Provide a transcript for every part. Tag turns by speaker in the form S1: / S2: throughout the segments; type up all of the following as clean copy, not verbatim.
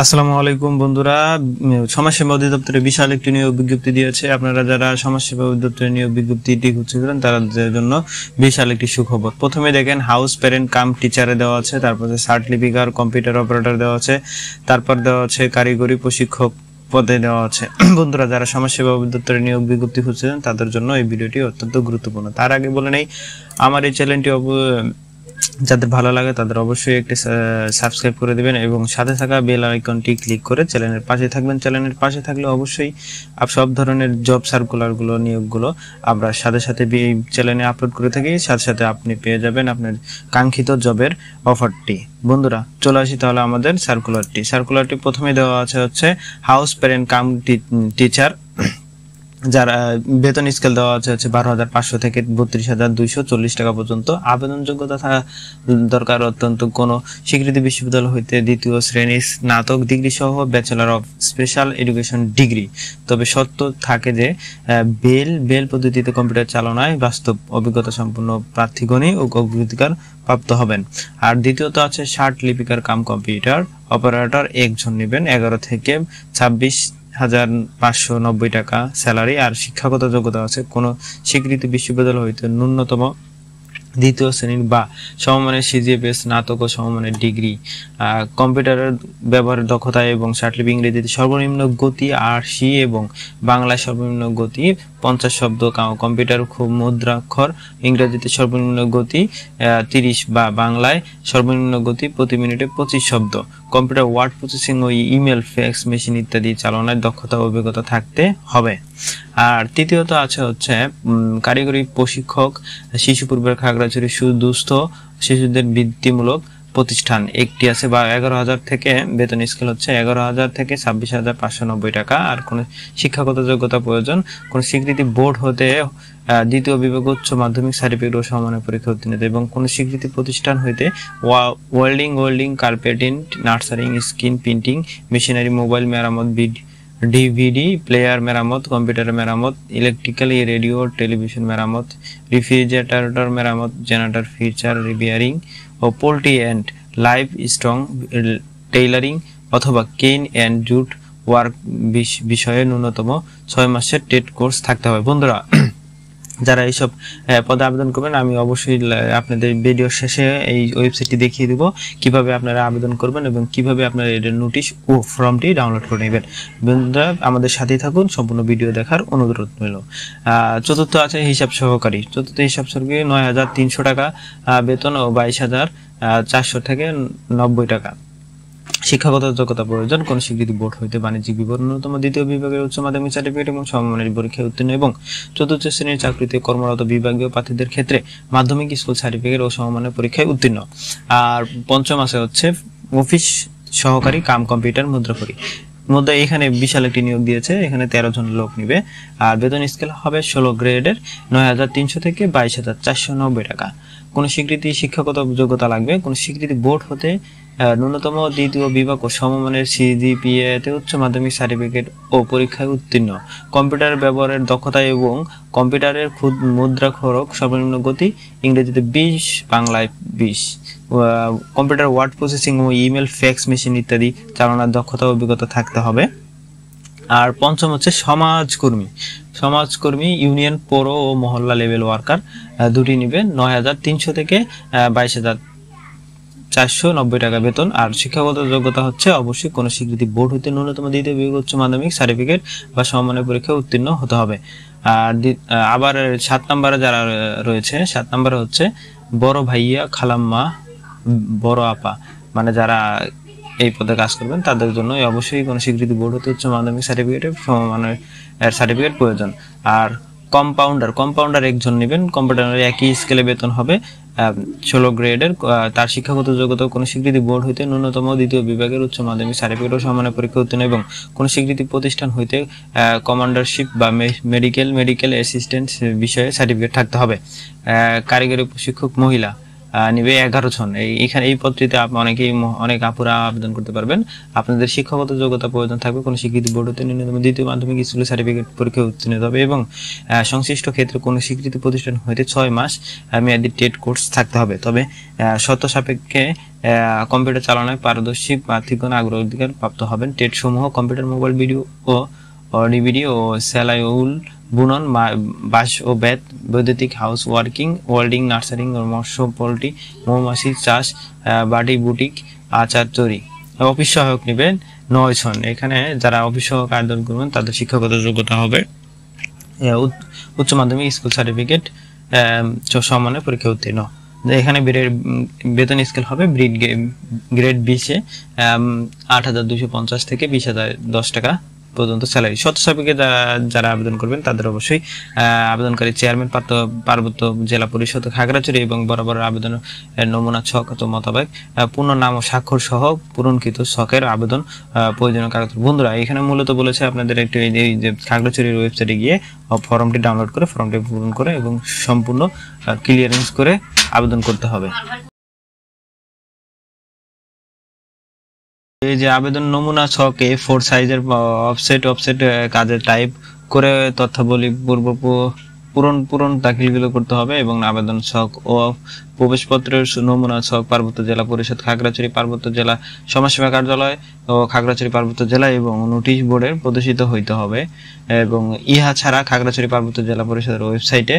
S1: আসসালামু আলাইকুম বন্ধুরা, সমাজসেবা অধিদপ্তরে বিশাল একটি নিয়োগ বিজ্ঞপ্তি দিয়েছে। আপনারা যারা সমাজসেবা অধিদপ্তরে নিয়োগ বিজ্ঞপ্তিটি খুঁজছিলেন তাদের জন্য বিশাল একটি সুখবর। প্রথমে দেখেন হাউস প্যারেন্ট কাম টিচারে দেওয়া আছে, তারপরে সার্ট লিপিকার, কম্পিউটার অপারেটর দেওয়া আছে, তারপর দেওয়া আছে কারিগরি প্রশিক্ষক পদে দেওয়া আছে। বন্ধুরা যারা সমাজসেবা অধিদপ্তরে নিয়োগ বিজ্ঞপ্তি খুঁজছিলেন তাদের জন্য এই ভিডিওটি অত্যন্ত গুরুত্বপূর্ণ। তার আগে বলে নেই, আমার এই চ্যানেলটি যাদের ভালো লাগে তাদের অবশ্যই একটি সাবস্ক্রাইব করে দিবেন এবং সাথে থাকা বেল আইকনটি ক্লিক করে চ্যানেলের পাশে থাকবেন। চ্যানেলের পাশে থাকলে অবশ্যই সব ধরনের জব সার্কুলারগুলো, নিয়োগগুলো আমরা সাথে সাথে এই চ্যানেলে আপলোড করে থাকি। সাথে সাথে আপনি পেয়ে যাবেন আপনার কাঙ্ক্ষিত জবের অফারটি। বন্ধুরা চলে আসি তাহলে আমাদের সার্কুলারটি প্রথমে দেওয়া আছে হচ্ছে হাউস প্যারেন্ট কাম টিচার, যারা বেতন স্কেল দেওয়া আছে 12,500 থেকে 32,240 টাকা পর্যন্ত। আবেদন যোগ্যতা থাকা দরকার অত্যন্ত কোনো স্বীকৃতি বিশ্ববিদ্যালয় হইতে দ্বিতীয় শ্রেণীর স্নাতক ডিগ্রি সহ bachelor of special education degree. তবে শর্ত থাকে যে বেল পদ্ধতিতে কম্পিউটার চালনায় বাস্তব অভিজ্ঞতা সম্পন্ন প্রার্থীগণই অগ্রাধিকার প্রাপ্ত হবেন। আর দ্বিতীয়ত আছে শার্ট লিপিকার কাম কম্পিউটার অপারেটর, একজন নেবেন, 11 থেকে 26,590 টাকা স্যালারি। আর শিক্ষাগত যোগ্যতা আছে কোনো স্বীকৃত বিশ্ববিদ্যালয় হইতে ন্যূনতম দ্বিতীয় শ্রেণীর বা সমমানের সিজিপিএ স্নাতক ও সমমানের ডিগ্রি। কম্পিউটারের ব্যবহারের দক্ষতা এবং শার্টলিপি ইংরেজিতে সর্বনিম্ন গতি 80 এবং বাংলায় সর্বনিম্ন গতি 50 শব্দ। কম্পিউটার খুব মুদ্রাক্ষর ইংরেজিতে সর্বনিম্ন গতি 30 বা বাংলায় সর্বনিম্ন গতি প্রতি মিনিটে 25 শব্দ। কম্পিউটার ওয়ার্ড প্রসেসিং ও ইমেল, ফ্যাক্স মেশিন ইত্যাদি চালনায় দক্ষতা ও অভিজ্ঞতা থাকতে হবে। আর তৃতীয়ত আছে কারিগরি প্রশিক্ষক, শিশু পূর্বের খাগড়াছড়ি সুদুস্থ শিশুদের বৃত্তিমূলক প্রতিষ্ঠান একটি আছে, বা 11,000 থেকে বেতন স্কেল 11,000 থেকে 26,590 টাকা। আর কোন শিক্ষাগত যোগ্যতা প্রয়োজন কোন স্বীকৃতি বোর্ড হতে দ্বিতীয় বিভাগ উচ্চ মাধ্যমিক সার্টিফিকেট ও সমমানের পরীক্ষা উত্তীর্ণ এবং কোন স্বীকৃতি প্রতিষ্ঠান হইতে ওয়েল্ডিং, কার্পেটিং, নার্সারিং, স্ক্রিন প্রিন্টিং, মেশিনারি, মোবাইল মেরামত, ডিভিডি প্লেয়ার মেরামত, কম্পিউটার মেরামত, ইলেকট্রিক্যাল, রেডিও টেলিভিশন মেরামত, রেফ্রিজারেটর মেরামত, জেনারেটর ফিচার রিপেয়ারিং ও poultry and livestock tailoring অথবা কেন অ্যান্ড জুট ওয়ার্ক বিষয়ে ন্যূনতম 6 মাসের টেট কোর্স থাকতে হবে। বন্ধুরা যারা এইসব পদে আবেদন করবেন, আমি অবশ্যই আপনাদের ভিডিও শেষে এই ওয়েবসাইটটি দেখিয়ে দেব কিভাবে আপনারা আবেদন করবেন এবং কিভাবে আপনারা এর নোটিশ ও ফর্মটি ডাউনলোড করে নেবেন। বন্ধুরা আমাদের সাথেই থাকুন, সম্পূর্ণ ভিডিও দেখার অনুরোধ রইল। চতুর্থ আছে হিসাব সহকারী। 9,300 টাকা বেতন ও 22,400 থেকে 90 টাকা। শিক্ষাগত যোগ্যতা প্রয়োজন কোন স্বীকৃতি বোর্ড হইতে বাণিজ্যিক বিবরণ ন্যূনতম দ্বিতীয় বিভাগের উচ্চ মাধ্যমিক সার্টিফিকেট এবং সমমানের পরীক্ষায় উত্তীর্ণ এবং চতুর্থ শ্রেণীর চাকরিতে কর্মরত বিভাগীয় প্রার্থীদের ক্ষেত্রে মাধ্যমিক স্কুল সার্টিফিকেট ও সমমানের পরীক্ষায় উত্তীর্ণ। আর পঞ্চম আছে অফিস সহকারী কাম কম্পিউটার মুদ্রাক্ষরী। এখানে বিশাল একটি নিয়োগ দিয়েছে, এখানে 13 জন লোক নিবে। আর বেতন স্কেল হবে 16 গ্রেডের 9,300 থেকে 22,490 টাকা। কোন স্বীকৃতি শিক্ষাগত যোগ্যতা লাগবে কোন স্বীকৃতি বোর্ড হতে ন্যূনতম দ্বিতীয় বিভাগ ও সমমানের সিজিপিএ তে উচ্চ মাধ্যমিক সার্টিফিকেট ও পরীক্ষায় উত্তীর্ণ। কম্পিউটার ব্যবহারের দক্ষতা এবং কম্পিউটারের মুদ্রাক্ষরক সর্বনিম্ন গতি ইংরেজিতে 20, বাংলায় 20। কম্পিউটার ওয়ার্ড প্রসেসিং ও ইমেল, ফ্যাক্স মেশিন ইত্যাদি চালানোর দক্ষতা ও অভিজ্ঞতা থাকতে হবে। আর পঞ্চম সমাজকর্মী ইউনিয়ন, পৌর ও মহল্লা লেভেল ওয়ার্কার দুটি নিবে। 9,300 থেকে 22,490 টাকা বেতন। আর শিক্ষাগত যোগ্যতা অবশ্যই কোন স্বীকৃতি বোর্ড হইতে ন্যূনতম দ্বিতীয় বিভাগ উচ্চ মাধ্যমিক সার্টিফিকেট বা সমমানের পরীক্ষায় উত্তীর্ণ হতে হবে। আর আবার 7 নম্বরে যারা রয়েছে, 7 নম্বরে বড় ভাইয়া, খালাম্মা, বড় আপা, মানে যারা এই পদে কাজ করবেন তাদের জন্য অবশ্যই কোন স্বীকৃতি বোর্ড হতে উচ্চ মাধ্যমিক সার্টিফিকেটের সমমানের সার্টিফিকেট প্রয়োজন। আর কম্পাউন্ডার একজন নেবেন। কম্পিউটারের একই স্কেলে বেতন হবে 16 গ্রেডের। তার শিক্ষাগত যোগ্যতা কোন স্বীকৃতি বোর্ড হইতে ন্যূনতম দ্বিতীয় বিভাগের উচ্চ মাধ্যমিক সার্টিফিকেট ও সমমানের পরীক্ষা উত্তীর্ণ এবং কোন স্বীকৃতি প্রতিষ্ঠান হইতে কমান্ডারশিপ বা মেডিকেল অ্যাসিস্ট্যান্ট বিষয়ে সার্টিফিকেট থাকতে হবে। কারিগরি প্রশিক্ষক মহিলা নিবে 11 জন। এখানে এই পদটিতে অনেক আপুরা আবেদন করতে পারবেন। আপনাদের শিক্ষাগত যোগ্যতা প্রয়োজন থাকবে কোনো স্বীকৃত বোর্ড হতে ন্যূনতম দ্বিতীয় মাধ্যমিক স্কুলের সার্টিফিকেট পরীক্ষায় উত্তীর্ণ হতে হবে এবং সংশ্লিষ্ট ক্ষেত্রে কোনো স্বীকৃত প্রতিষ্ঠান হইতে 6 মাস মেয়াদী টেট কোর্স থাকতে হবে। তবে শর্ত সাপেক্ষে কম্পিউটার চালানোয় পারদর্শী প্রার্থীগণ অগ্রাধিকার প্রাপ্ত হবেন। টেট সমূহ কম্পিউটার, মোবাইল, ভিডিও ও ডিভিডি ও সেলাইউল বুনন, বাঁশ ও বেত, বৈদ্যুতিক, হাউস ওয়ার্কিং, ওয়েল্ডিং, নার্সারিং, মৎস্য, পোল্ট্রি, মৌমাছি চাষ, বাটি বুটিক, আচার তৈরি। অফিস সহায়ক নেবেন 9 জন। এখানে যারা অফিস সহায়ক আবেদন করবেন তাদের শিক্ষাগত যোগ্যতা হবে উচ্চ মাধ্যমিক স্কুল সার্টিফিকেট সমানে পরীক্ষা উত্তীর্ণ। এখানে বেতন স্কেল হবে গ্রেড 20-এ 8,250 থেকে 20,010 টাকা পর্যন্ত স্যালারি। শর্ত সাপেক্ষে যারা আবেদন করবেন তাদের অবশ্যই আবেদনকারী চেয়ারম্যান পার্বত্য জেলা পরিষদ খাগড়াছড়ি এবং বরাবর আবেদন নমুনা ছক মোতাবেক পূর্ণ নাম ও স্বাক্ষর সহ পূরণকৃত ছকের আবেদন প্রয়োজনীয় কাগজ। বন্ধুরা এখানে মূলত বলেছে আপনাদের একটু এই যে খাগড়াছড়ির ওয়েবসাইটে গিয়ে ফর্মটি ডাউনলোড করে ফর্মটি পূরণ করে এবং সম্পূর্ণ ক্লিয়ারেন্স করে আবেদন করতে হবে। এই যে আবেদন নমুনা ছক A4 সাইজের অফসেট কাজের টাইপ করে তথ্যাবলী পূরণ দাখিলগুলো করতে হবে এবং আবেদন ছক ও প্রবেশপত্রের নমুনা ছক পার্বত্য জেলা পরিষদ খাগড়াছড়ি, পার্বত্য জেলা সমাজসেবা কার্যালয় ও খাগড়াছড়ি পার্বত্য জেলা এবং নোটিশ বোর্ডের প্রদর্শিত হইতে হবে। এবং ইহা ছাড়া খাগড়াছড়ি পার্বত্য জেলা পরিষদের ওয়েবসাইটে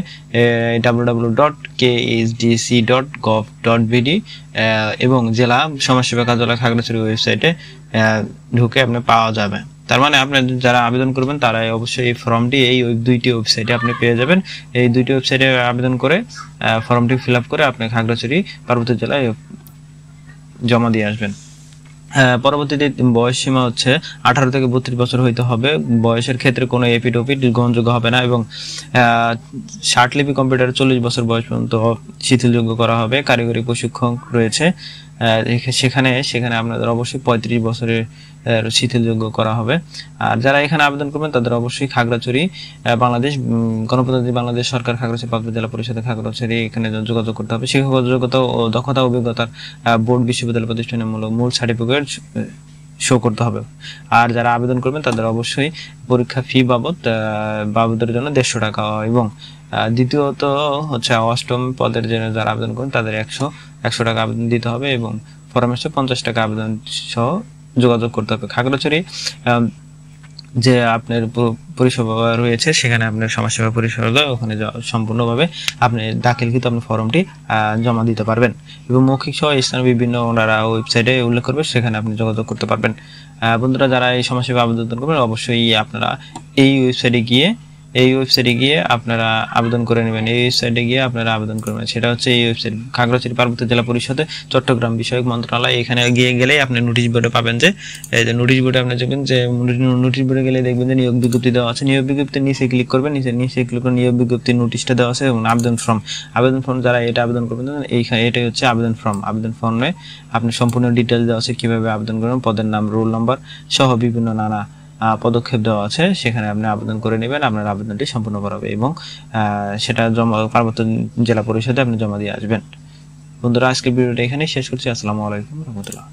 S1: www.khdc.gov.bd এবং জেলা সমাজসেবা কার্যালয় খাগড়াছড়ি ওয়েবসাইটে ঢুকে আপনি পাওয়া যাবে। তার মানে আপনি যারা আবেদন করবেন তারা অবশ্যই এই ফর্মটি এই দুইটি ওয়েবসাইটে আপনি পেয়ে যাবেন। এই দুইটি ওয়েবসাইটে আবেদন করে ফর্মটি ফিল আপ করে আপনি খাগড়াছড়ি পার্বত্য জেলায় জমা দিয়ে আসবেন। পরবর্তীতে বয়স সীমা হচ্ছে 18 থেকে 32 বছর হইতে হবে। বয়সের ক্ষেত্রে কোনো এপিড-ওপিড গ্রহণযোগ্য হবে না এবং ষাটলিপি কম্পিউটারে 40 বছর বয়স পর্যন্ত শিথিলযোগ্য করা হবে। কারিগরি প্রশিক্ষণ রয়েছে সেখানে আপনাদের অবশ্যই 35 বছরের শিথিলযোগ্য করা হবে। আর যারা এখানে আবেদন করবেন তাদের অবশ্যই খাগড়াছড়ি বাংলাদেশ গণপ্রজাতন্ত্রী বাংলাদেশ সরকার খাগড়াছড়ি পার্বত্য জেলা পরিষদের খাগড়াছড়ি এখানে যোগাযোগ করতে হবে। শিক্ষাগত যোগ্যতা ও দক্ষতা অভিজ্ঞতার বোর্ড বিশ্ববিদ্যালয় প্রতিষ্ঠানের মূল সার্টিফিকেট শো করতে হবে। আর যারা আবেদন করবেন তাদের অবশ্যই পরীক্ষা ফি বাবদের জন্য 150 টাকা এবং দ্বিতীয়ত হচ্ছে 8ম পদের জন্য যারা আবেদন করেন তাদের 100 টাকা আবেদন দিতে হবে এবং পরামর্শ 50 টাকা আবেদন সহ যোগাযোগ করতে হবে। খাগড়াছড়ি যে আপনার পরিষেবা রয়েছে সেখানে আপনার সমাজসেবা পরিষেবা ওখানে সম্পূর্ণভাবে আপনি দাখিলকৃত আপনি ফর্মটি জমা দিতে পারবেন এবং মৌখিক সহ স্থানীয় বিভিন্ন ওনারা ওয়েবসাইটে উল্লেখ করবে সেখানে আপনি যোগাযোগ করতে পারবেন। বন্ধুরা যারা এই সমাজসেবা আবেদন করবেন অবশ্যই আপনারা এই ওয়েবসাইটে গিয়ে আপনারা আবেদন করে নেবেন। এই ওয়েবসাইটে গিয়ে আপনারা আবেদন করবেন। সেটা হচ্ছে এই ওয়েবসাইট খাগড়াছড়ি পার্বত্য জেলা পরিষদে চট্টগ্রাম বিষয়ক মন্ত্রণালয়। এখানে গেলেই আপনি নোটিশ বোর্ডে পাবেন যে এই যে নোটিশ বোর্ডে আপনি দেখবেন যে নোটিশ বোর্ডে গেলে দেখবেন যে নিয়োগ বিজ্ঞপ্তি দেওয়া আছে। নিয়োগ বিজ্ঞপ্তির নিচে ক্লিক করবেন, নিচে ক্লিক করে নিয়োগ বিজ্ঞপ্তির নোটিশটা দেওয়া আছে এবং আবেদন ফর্ম যারা এটা আবেদন করবেন এটাই হচ্ছে আবেদন ফর্মে আপনি সম্পূর্ণ ডিটেইলস দেওয়া আছে কিভাবে আবেদন করবেন, পদের নাম, রোল নাম্বার সহ বিভিন্ন নানা পদক্ষেপ দেওয়া আছে। সেখানে আপনি আবেদন করে নেবেন, আপনার আবেদনটি সম্পূর্ণ করা হবে এবং সেটা পার্বত্য জেলা পরিষদে আপনি জমা দিয়ে আসবেন। বন্ধুরা আজকের ভিডিওটা এখানেই শেষ করছি। আসসালামু আলাইকুম রহমতুল্লাহ।